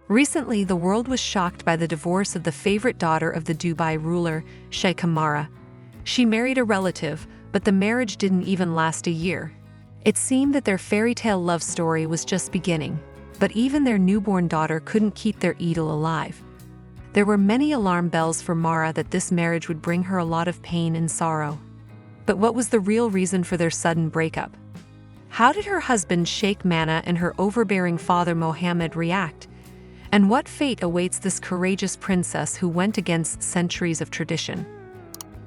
Recently, the world was shocked by the divorce of the favorite daughter of the Dubai ruler, Sheikha Mahra. She married a relative, but the marriage didn't even last a year. It seemed that their fairy tale love story was just beginning, but even their newborn daughter couldn't keep their idyll alive. There were many alarm bells for Mahra that this marriage would bring her a lot of pain and sorrow. But what was the real reason for their sudden breakup? How did her husband Sheikh Mana and her overbearing father Mohammed react? And what fate awaits this courageous princess who went against centuries of tradition?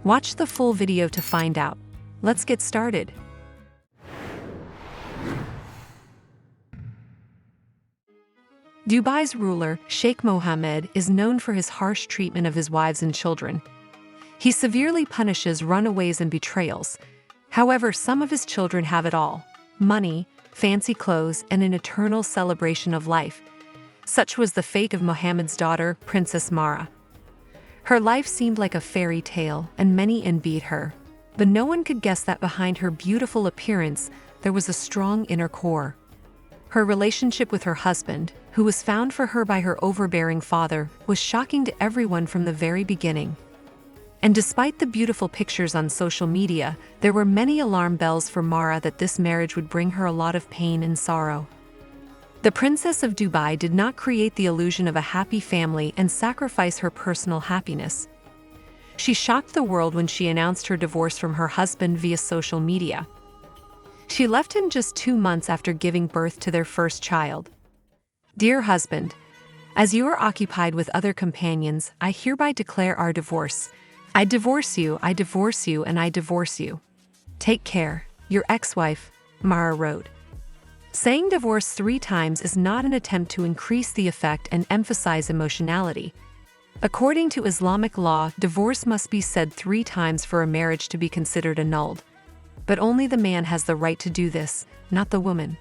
Watch the full video to find out. Let's get started. Dubai's ruler, Sheikh Mohammed, is known for his harsh treatment of his wives and children. He severely punishes runaways and betrayals. However, some of his children have it all: money, fancy clothes, and an eternal celebration of life. Such was the fate of Mohammed's daughter, Princess Mahra. Her life seemed like a fairy tale, and many envied her. But no one could guess that behind her beautiful appearance, there was a strong inner core. Her relationship with her husband, who was found for her by her overbearing father, was shocking to everyone from the very beginning. And despite the beautiful pictures on social media, there were many alarm bells for Mahra that this marriage would bring her a lot of pain and sorrow. The Princess of Dubai did not create the illusion of a happy family and sacrifice her personal happiness. She shocked the world when she announced her divorce from her husband via social media. She left him just 2 months after giving birth to their first child. "Dear husband, as you are occupied with other companions, I hereby declare our divorce. I divorce you, and I divorce you. Take care, your ex-wife," Mahra wrote. Saying divorce 3 times is not an attempt to increase the effect and emphasize emotionality. According to Islamic law, divorce must be said 3 times for a marriage to be considered annulled. But only the man has the right to do this, not the woman.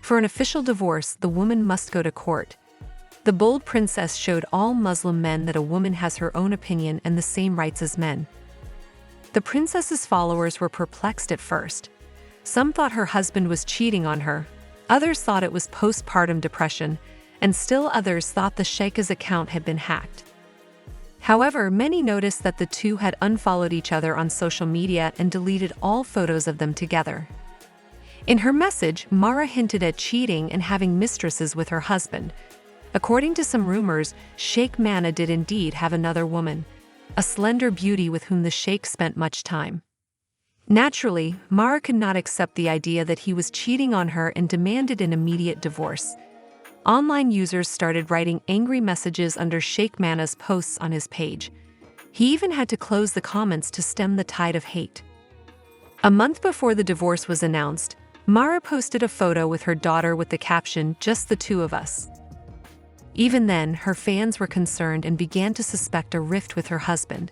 For an official divorce, the woman must go to court. The bold princess showed all Muslim men that a woman has her own opinion and the same rights as men. The princess's followers were perplexed at first. Some thought her husband was cheating on her. Others thought it was postpartum depression, and still others thought the Sheikha's account had been hacked. However, many noticed that the two had unfollowed each other on social media and deleted all photos of them together. In her message, Mahra hinted at cheating and having mistresses with her husband. According to some rumors, Sheikh Mana did indeed have another woman, a slender beauty with whom the Sheikh spent much time. Naturally, Mahra could not accept the idea that he was cheating on her and demanded an immediate divorce. Online users started writing angry messages under Sheikh Mana's posts on his page. He even had to close the comments to stem the tide of hate. A month before the divorce was announced, Mahra posted a photo with her daughter with the caption, "Just the two of us." Even then, her fans were concerned and began to suspect a rift with her husband.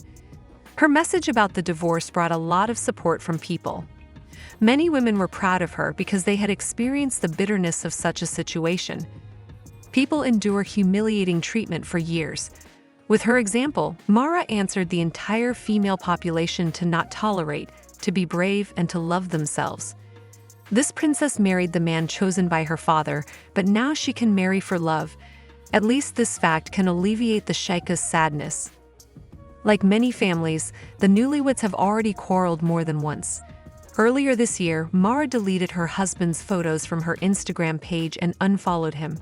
Her message about the divorce brought a lot of support from people. Many women were proud of her because they had experienced the bitterness of such a situation. People endure humiliating treatment for years. With her example, Mahra answered the entire female population to not tolerate, to be brave, and to love themselves. This princess married the man chosen by her father, but now she can marry for love. At least this fact can alleviate the Sheikha's sadness. Like many families, the newlyweds have already quarreled more than once. Earlier this year, Mahra deleted her husband's photos from her Instagram page and unfollowed him.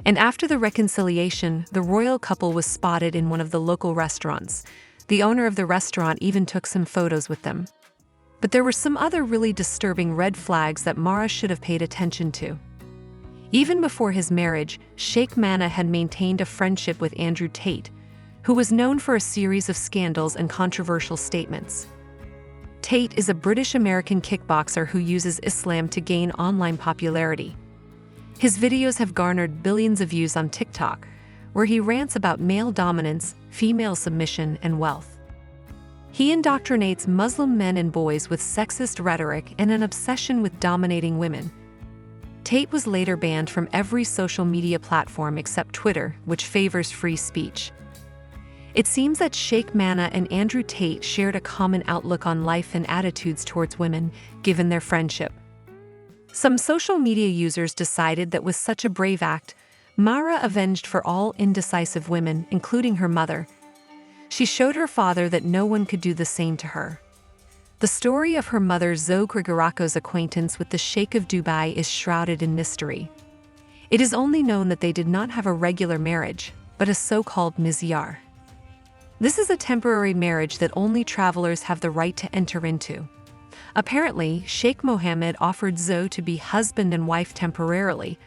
And after the reconciliation, the royal couple was spotted in one of the local restaurants. The owner of the restaurant even took some photos with them. But there were some other really disturbing red flags that Mahra should have paid attention to. Even before his marriage, Sheikh Mana had maintained a friendship with Andrew Tate, who was known for a series of scandals and controversial statements. Tate is a British-American kickboxer who uses Islam to gain online popularity. His videos have garnered billions of views on TikTok, where he rants about male dominance, female submission, and wealth. He indoctrinates Muslim men and boys with sexist rhetoric and an obsession with dominating women. Tate was later banned from every social media platform except Twitter, which favors free speech. It seems that Sheikh Mana and Andrew Tate shared a common outlook on life and attitudes towards women, given their friendship. Some social media users decided that with such a brave act, Mahra avenged for all indecisive women, including her mother. She showed her father that no one could do the same to her. The story of her mother Zoe Grigorako's acquaintance with the Sheikh of Dubai is shrouded in mystery. It is only known that they did not have a regular marriage, but a so-called mizyar. This is a temporary marriage that only travelers have the right to enter into. Apparently, Sheikh Mohammed offered Zoe to be husband and wife temporarily,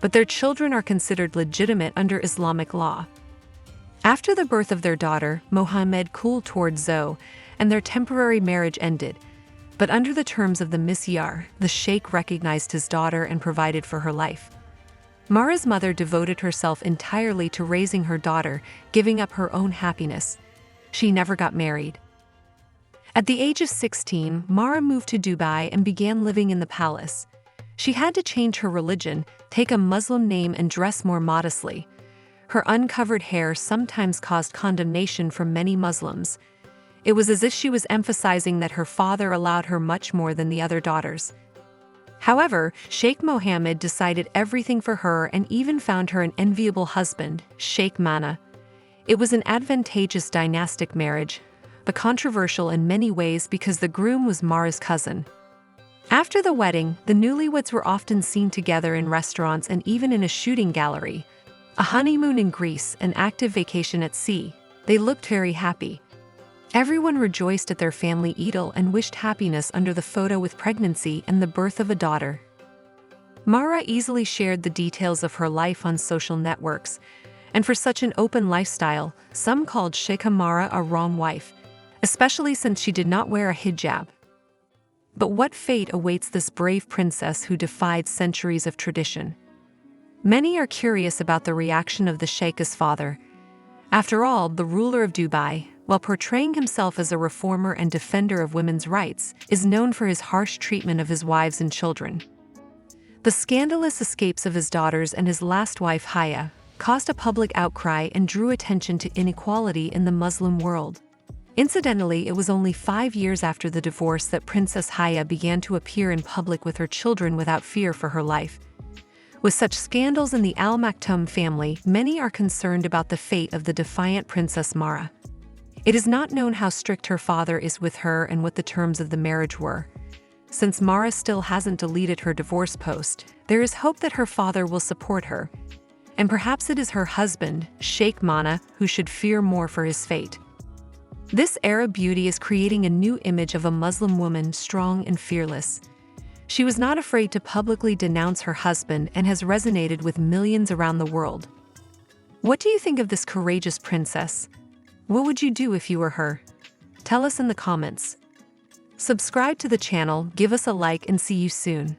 but their children are considered legitimate under Islamic law. After the birth of their daughter, Mohammed cooled toward Zoe, and their temporary marriage ended. But under the terms of the misyar, the sheikh recognized his daughter and provided for her life. Mahra's mother devoted herself entirely to raising her daughter, giving up her own happiness. She never got married. At the age of 16, Mahra moved to Dubai and began living in the palace. She had to change her religion, take a Muslim name, and dress more modestly. Her uncovered hair sometimes caused condemnation from many Muslims. It was as if she was emphasizing that her father allowed her much more than the other daughters. However, Sheikh Mohammed decided everything for her and even found her an enviable husband, Sheikh Mana. It was an advantageous dynastic marriage, but controversial in many ways because the groom was Mahra's cousin. After the wedding, the newlyweds were often seen together in restaurants and even in a shooting gallery. A honeymoon in Greece, an active vacation at sea. They looked very happy. Everyone rejoiced at their family idyll and wished happiness under the photo with pregnancy and the birth of a daughter. Mahra easily shared the details of her life on social networks, and for such an open lifestyle, some called Sheikha Mahra a wrong wife, especially since she did not wear a hijab. But what fate awaits this brave princess who defied centuries of tradition? Many are curious about the reaction of the Sheikh's father. After all, the ruler of Dubai, while portraying himself as a reformer and defender of women's rights, is known for his harsh treatment of his wives and children. The scandalous escapes of his daughters and his last wife Haya caused a public outcry and drew attention to inequality in the Muslim world. Incidentally, it was only 5 years after the divorce that Princess Haya began to appear in public with her children without fear for her life. With such scandals in the Al Maktoum family, many are concerned about the fate of the defiant Princess Mahra. It is not known how strict her father is with her and what the terms of the marriage were. Since Mahra still hasn't deleted her divorce post, there is hope that her father will support her. And perhaps it is her husband, Sheikh Mana, who should fear more for his fate. This Arab beauty is creating a new image of a Muslim woman strong and fearless. She was not afraid to publicly denounce her husband and has resonated with millions around the world. What do you think of this courageous princess? What would you do if you were her? Tell us in the comments. Subscribe to the channel, give us a like, and see you soon.